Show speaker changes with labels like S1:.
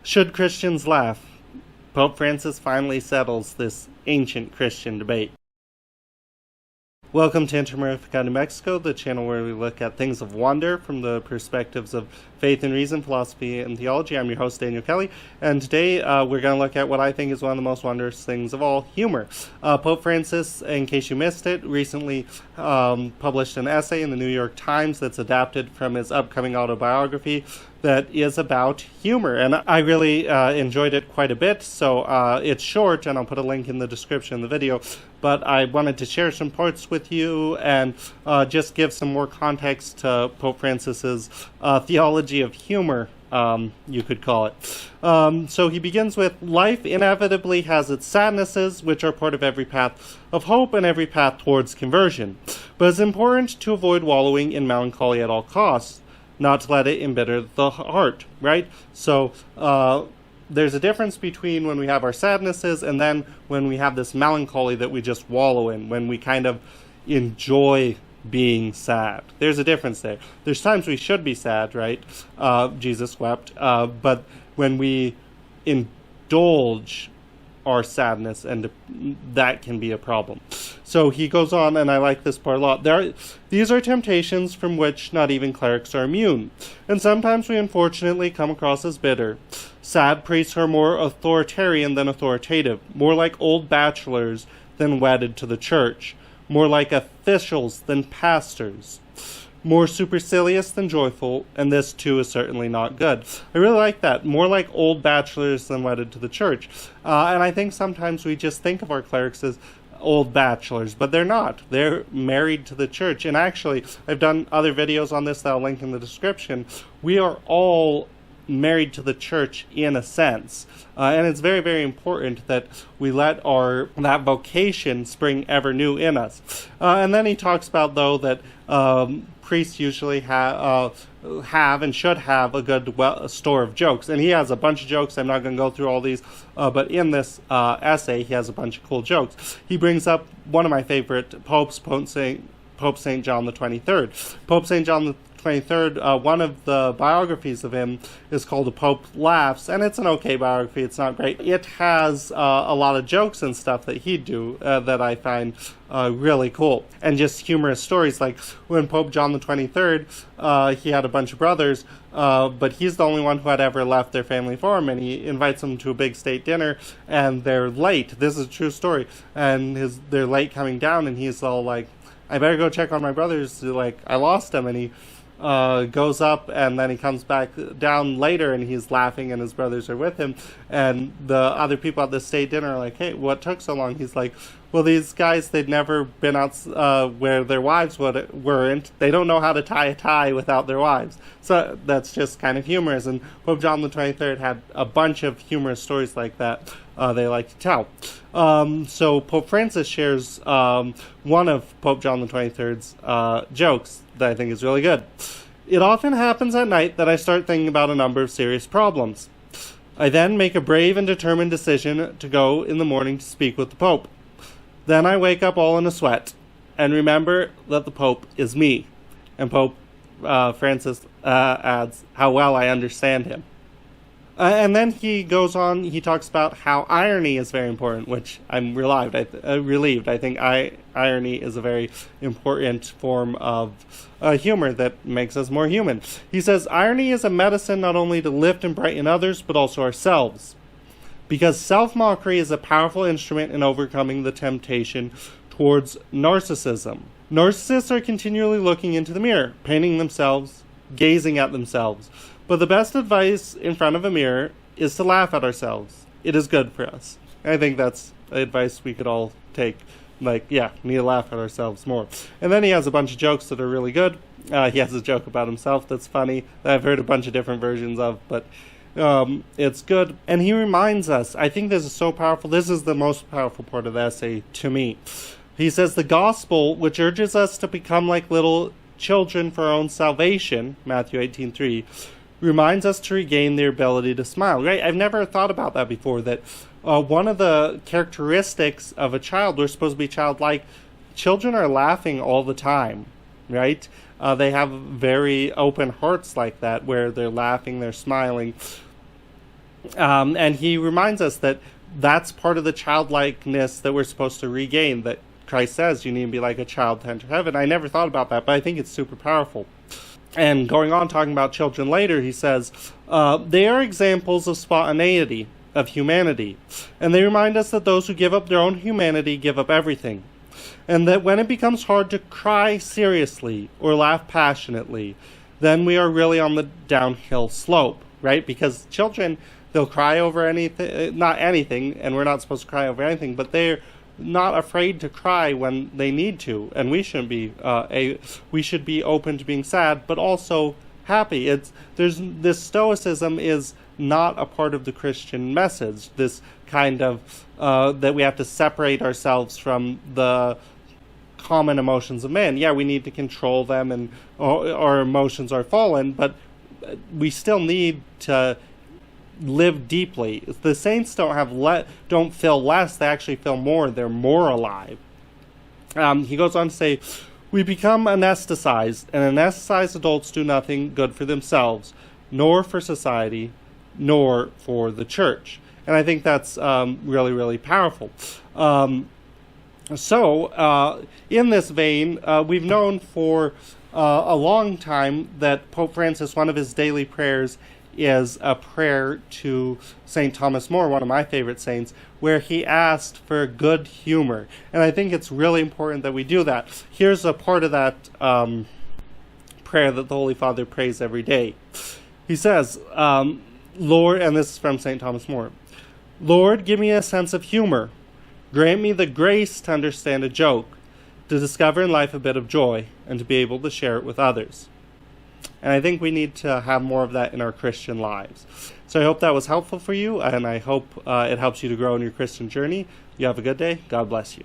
S1: Should Christians laugh? Pope Francis finally settles this ancient Christian debate. Welcome to Intermerifica, New Mexico, the channel where we look at things of wonder from the perspectives of faith and reason, philosophy, and theology. I'm your host, Daniel Kelly, and today we're going to look at what I think is one of the most wondrous things of all, humor. Pope Francis, in case you missed it, recently published an essay in the New York Times that's adapted from his upcoming autobiography that is about humor, and I really enjoyed it quite a bit. So it's short, and I'll put a link in the description of the video, but I wanted to share some parts with you and just give some more context to Pope Francis's theology of humor, you could call it. So he begins with, life inevitably has its sadnesses, which are part of every path of hope and every path towards conversion. But it's important to avoid wallowing in melancholy at all costs, not to let it embitter the heart, right? So there's a difference between when we have our sadnesses and then when we have this melancholy that we just wallow in, when we kind of enjoy being sad. There's a difference there. There's times we should be sad, right? Jesus wept. But when we indulge our sadness, and that can be a problem. So he goes on, and I like this part a lot. These are temptations from which not even clerics are immune, and sometimes we unfortunately come across as bitter. Sad priests are more authoritarian than authoritative, more like old bachelors than wedded to the church, more like officials than pastors, more supercilious than joyful, and this too is certainly not good. I really like that. More like old bachelors than wedded to the church. And I think sometimes we just think of our clerics as old bachelors, but they're not. They're married to the church. And actually, I've done other videos on this that I'll link in the description. We are all married to the church in a sense. And it's very, very important that we let that vocation spring ever new in us. And then he talks about, though, that priests usually have and should have a good store of jokes. And he has a bunch of jokes. I'm not going to go through all these, but in this essay, he has a bunch of cool jokes. He brings up one of my favorite popes, Pope St. John the 23rd. Pope St. John the 23rd, one of the biographies of him is called The Pope Laughs, and it's an okay biography. It's not great. It has a lot of jokes and stuff that he'd do that I find really cool, and just humorous stories. Like when Pope John the 23rd, he had a bunch of brothers, but he's the only one who had ever left their family farm, and he invites them to a big state dinner, and they're late. This is a true story, and they're late coming down, and he's all like, I better go check on my brothers, like, I lost them, and he goes up, and then he comes back down later, and he's laughing, and his brothers are with him, and the other people at the state dinner are like, hey, what took so long? He's like, well, these guys, they'd never been out where their wives weren't. They don't know how to tie a tie without their wives. So that's just kind of humorous, and Pope John the 23rd had a bunch of humorous stories like that they like to tell. So Pope Francis shares one of Pope John the 23rd's jokes that I think is really good. It often happens at night that I start thinking about a number of serious problems. I then make a brave and determined decision to go in the morning to speak with the Pope. Then I wake up all in a sweat and remember that the Pope is me. And Pope Francis adds how well I understand him. And then he goes on, he talks about how irony is very important, which I'm relieved. I think irony is a very important form of humor that makes us more human. He says, irony is a medicine not only to lift and brighten others, but also ourselves. Because self-mockery is a powerful instrument in overcoming the temptation towards narcissism. Narcissists are continually looking into the mirror, painting themselves, gazing at themselves. But the best advice in front of a mirror is to laugh at ourselves. It is good for us. I think that's advice we could all take. Like, yeah, we need to laugh at ourselves more. And then he has a bunch of jokes that are really good. He has a joke about himself that's funny that I've heard a bunch of different versions of, but it's good. And he reminds us, I think this is so powerful. This is the most powerful part of the essay to me. He says, the gospel, which urges us to become like little children for our own salvation, Matthew 18:3, reminds us to regain their ability to smile. Right? I've never thought about that before, that one of the characteristics of a child, we're supposed to be childlike. Children are laughing all the time, right? They have very open hearts like that, where they're laughing, they're smiling. And he reminds us that that's part of the childlikeness that we're supposed to regain, that Christ says you need to be like a child to enter heaven. I never thought about that, but I think it's super powerful. And going on, talking about children later, he says, they are examples of spontaneity, of humanity. And they remind us that those who give up their own humanity give up everything. And that when it becomes hard to cry seriously or laugh passionately, then we are really on the downhill slope, right? Because children, they'll cry over anything, not anything, and we're not supposed to cry over anything, but they're not afraid to cry when they need to, and we shouldn't be. We should be open to being sad, but also happy. This stoicism is not a part of the Christian message. This kind of that we have to separate ourselves from the common emotions of men. Yeah, we need to control them, and our emotions are fallen, but we still need to live deeply. The saints don't feel less, they actually feel more. They're more alive. He goes on to say, we become anesthetized, and anesthetized adults do nothing good for themselves, nor for society, nor for the church. And I think that's really, really powerful. So, in this vein, we've known for a long time that Pope Francis, one of his daily prayers is a prayer to St. Thomas More, one of my favorite saints, where he asked for good humor. And I think it's really important that we do that. Here's a part of that prayer that the Holy Father prays every day. He says, Lord, and this is from St. Thomas More, Lord, give me a sense of humor. Grant me the grace to understand a joke, to discover in life a bit of joy, and to be able to share it with others. And I think we need to have more of that in our Christian lives. So I hope that was helpful for you, and I hope it helps you to grow in your Christian journey. You have a good day. God bless you.